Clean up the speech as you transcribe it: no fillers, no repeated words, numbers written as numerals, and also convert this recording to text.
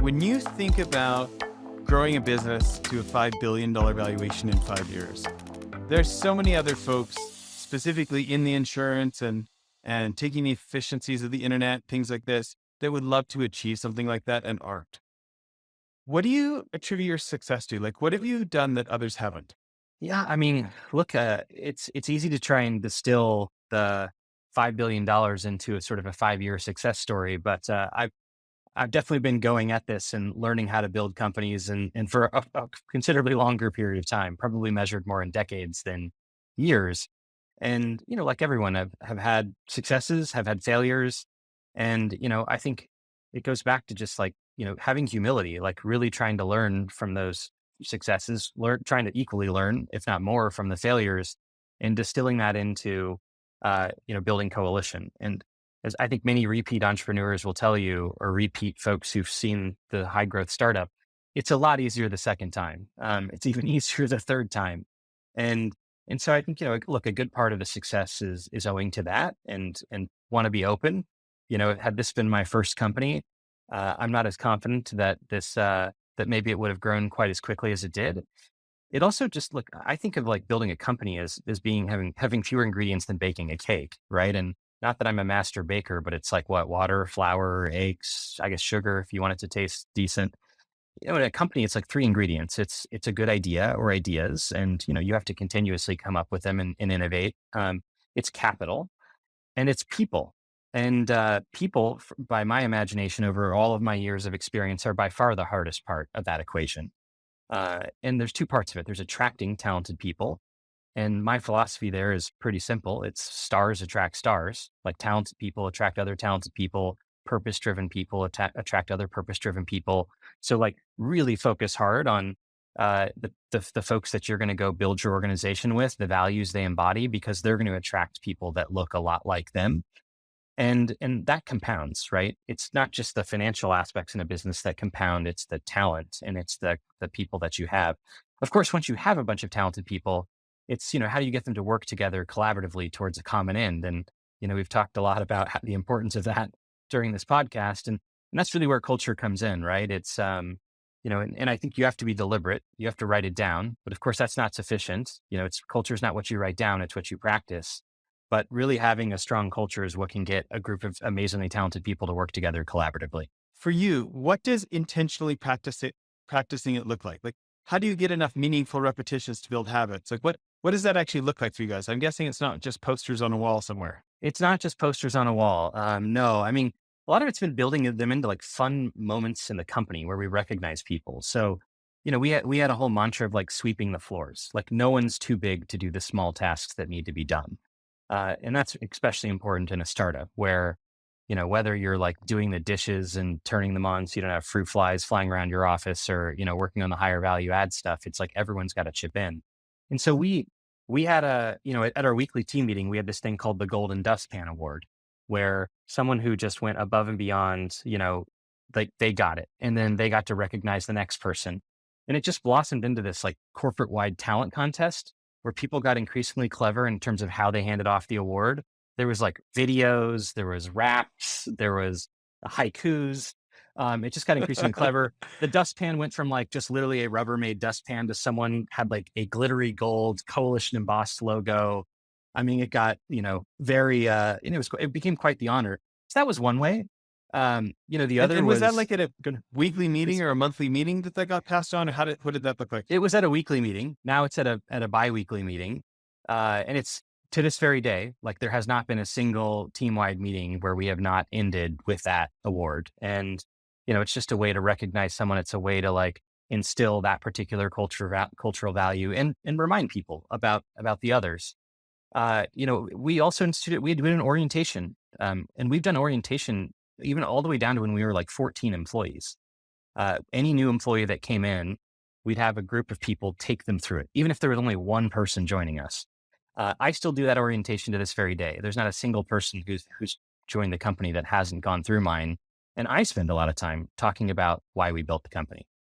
When you think about growing a business to a $5 billion valuation in 5 years, there's so many other folks, specifically in the insurance and taking the efficiencies of the internet, things like this, that would love to achieve something like that and aren't. What do you attribute your success to? Like, what have you done that others haven't? Yeah, I mean, look, it's easy to try and distill the $5 billion into a sort of a 5 year success story, but I've definitely been going at this and learning how to build companies and for a considerably longer period of time, probably measured more in decades than years. And like everyone, have had successes, have had failures, and I think it goes back to just like having humility, like really trying to learn from those successes, trying to equally learn, if not more, from the failures, and distilling that into building coalition. And as I think many repeat entrepreneurs will tell you, or repeat folks who've seen the high growth startup, it's a lot easier the second time. It's even easier the third time. And and so I think, look, a good part of the success is owing to that, and want to be open. Had this been my first company, I'm not as confident that that maybe it would have grown quite as quickly as it did. It also just look, I think of like building a company as being having fewer ingredients than baking a cake, right? And not that I'm a master baker, but it's like what, water, flour, eggs, I guess sugar if you want it to taste decent. In a company, it's like three ingredients. It's a good idea or ideas, and you have to continuously come up with them and innovate. It's capital, and it's people. And people, by my imagination, over all of my years of experience, are by far the hardest part of that equation. And there's two parts of it. There's attracting talented people. And my philosophy there is pretty simple. It's stars attract stars, like talented people attract other talented people, purpose driven people attract other purpose driven people. So, like, really focus hard on the folks that you're going to go build your organization with, the values they embody, because they're going to attract people that look a lot like them, and that compounds, right? It's not just the financial aspects in a business that compound, it's the talent and it's the people that you have. Of course, once you have a bunch of talented people, it's, how do you get them to work together collaboratively towards a common end? And we've talked a lot about the importance of that during this podcast, and that's really where culture comes in, right? It's and I think you have to be deliberate, you have to write it down, but of course that's not sufficient. It's culture is not what you write down, it's what you practice. But really having a strong culture is what can get a group of amazingly talented people to work together collaboratively. For you, what does intentionally practicing it look like? Like, how do you get enough meaningful repetitions to build habits? Like, what does that actually look like for you guys? I'm guessing it's not just posters on a wall somewhere. It's not just posters on a wall. No, I mean, a lot of it's been building them into like fun moments in the company where we recognize people. So, we had a whole mantra of like sweeping the floors. Like no one's too big to do the small tasks that need to be done. And that's especially important in a startup where, whether you're like doing the dishes and turning them on so you don't have fruit flies flying around your office, or, working on the higher value add stuff, it's like everyone's got to chip in. And so we had at our weekly team meeting, we had this thing called the Golden Dustpan Award, where someone who just went above and beyond, like they got it. And then they got to recognize the next person. And it just blossomed into this like corporate wide talent contest where people got increasingly clever in terms of how they handed off the award. There was like videos, there was raps, there was haikus. It just got increasingly clever. The dustpan went from like just literally a Rubbermaid dustpan to someone had like a glittery gold coalition embossed logo. I mean, it got, very, and it became quite the honor. So that was one way. The And, other and was that was, like at a weekly meeting or a monthly meeting that got passed on? Or what did that look like? it was at a weekly meeting. Now it's at a biweekly meeting. And it's to this very day, like there has not been a single team wide meeting where we have not ended with that award. And, it's just a way to recognize someone. It's a way to like instill that particular cultural value and remind people about the others. We also we did an orientation, and we've done orientation even all the way down to when we were like 14 employees. Any new employee that came in, we'd have a group of people take them through it, even if there was only one person joining us. I still do that orientation to this very day. There's not a single person who's joined the company that hasn't gone through mine. And I spend a lot of time talking about why we built the company.